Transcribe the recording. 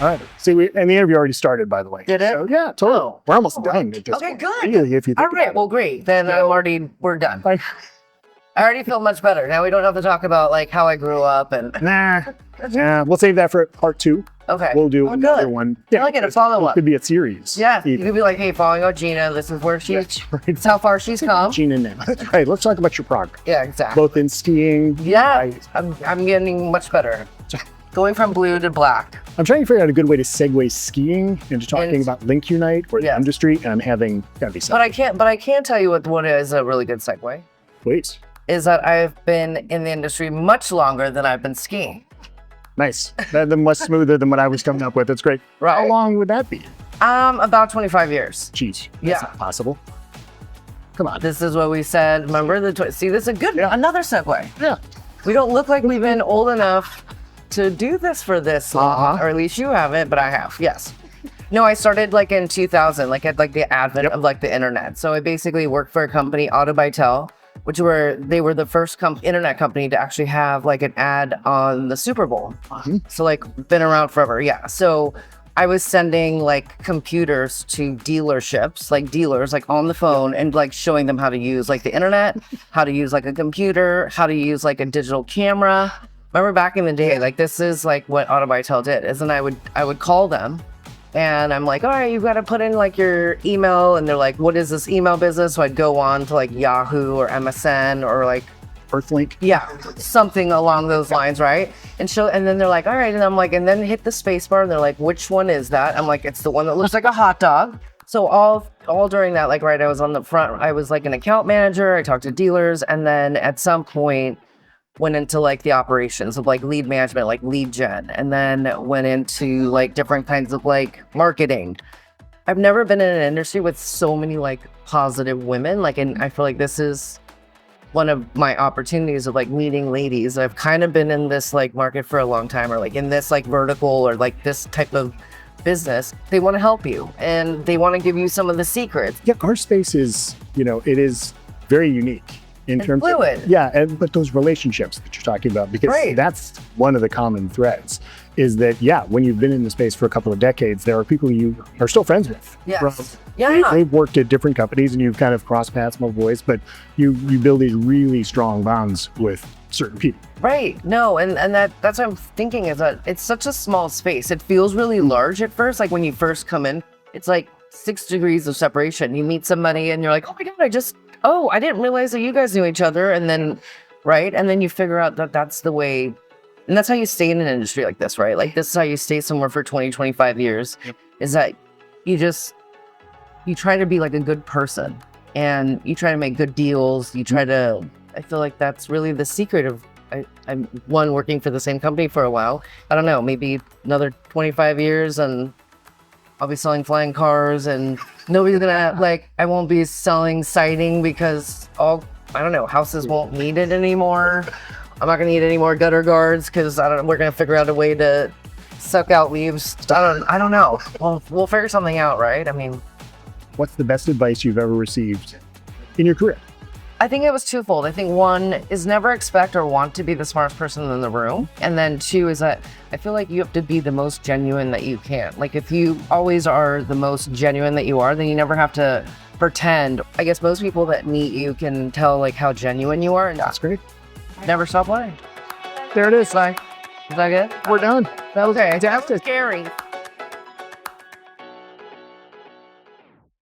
All right. See, and the interview already started, by the way. Did it? So, yeah, totally. Oh. We're almost done. Okay, good. Really, if you think all right, well, great. Then we're done. I already feel much better. Now we don't have to talk about like how I grew up and. Nah, we'll save that for part 2. Okay. We'll do another one. Yeah, I like it, a follow-up. It could be a series. Yeah, you could be like, hey, following out Gina, this is where it's how far she's come. Gina now. Hey, let's talk about your progress. Yeah, exactly. Both in skiing. Yeah, I'm getting much better. Going from blue to black. I'm trying to figure out a good way to segue skiing into talking about LinkUnite or the industry, and I'm having gotta be something. But I can tell you what is a really good segue. Please. Is that I've been in the industry much longer than I've been skiing. Nice. That's much smoother than what I was coming up with. That's great. Right. How long would that be? About 25 years. Jeez. Yeah. That's not possible. Come on. This is what we said. Remember see, this is a good another segue. Yeah. We don't look like we've been old enough to do this for this long, or at least you haven't, but I have. Yes. No, I started like in 2000, like at like the advent of like the internet. So I basically worked for a company, Auto-By-Tel, which they were the first internet company to actually have like an ad on the Super Bowl. So like been around forever. Yeah. So I was sending like computers to dealerships, like dealers, like on the phone and like showing them how to use like the internet, how to use like a computer, how to use like a digital camera. Remember back in the day, like this is like what Auto-By-Tel did, is then I would call them and I'm like, all right, you've got to put in like your email, and they're like, what is this email business? So I'd go on to like Yahoo or MSN or like Earthlink. Yeah, something along those lines, right? And then they're like, all right, and I'm like, and then hit the space bar, and they're like, which one is that? I'm like, it's the one that looks like a hot dog. So all during that, like, right, I was on the front, I was like an account manager, I talked to dealers, and then at some point went into like the operations of like lead management, like lead gen, and then went into like different kinds of like marketing. I've never been in an industry with so many like positive women, like, and I feel like this is one of my opportunities of like meeting ladies. I've kind of been in this like market for a long time, or like in this like vertical or like this type of business. They want to help you and they want to give you some of the secrets. Yeah, our space is, it is very unique in terms fluid. Of, but those relationships that you're talking about, because that's one of the common threads, is that, when you've been in the space for a couple of decades, there are people you are still friends with. Yes. They've worked at different companies and you've kind of crossed paths multiple ways, but you build these really strong bonds with certain people. Right. No, and that's what I'm thinking, is that it's such a small space. It feels really large at first. Like when you first come in, it's like 6 degrees of separation. You meet somebody and you're like, oh my God, I didn't realize that you guys knew each other. And then, right. And then you figure out that that's the way, and that's how you stay in an industry like this, right? Like this is how you stay somewhere for 20, 25 years, is that you try to be like a good person and you try to make good deals. I feel like that's really the secret of, I'm working for the same company for a while. I don't know, maybe another 25 years and I'll be selling flying cars and nobody's gonna, I won't be selling siding because houses won't need it anymore. I'm not gonna need any more gutter guards because we're gonna figure out a way to suck out leaves. I don't know. We'll figure something out, right? I mean, what's the best advice you've ever received in your career? I think it was twofold. I think one is never expect or want to be the smartest person in the room. And then two is that I feel like you have to be the most genuine that you can. Like if you always are the most genuine that you are, then you never have to pretend. I guess most people that meet you can tell like how genuine you are, and that's great. Never stop lying. There it is. Is that good? We're done. Okay. Fantastic. Scary.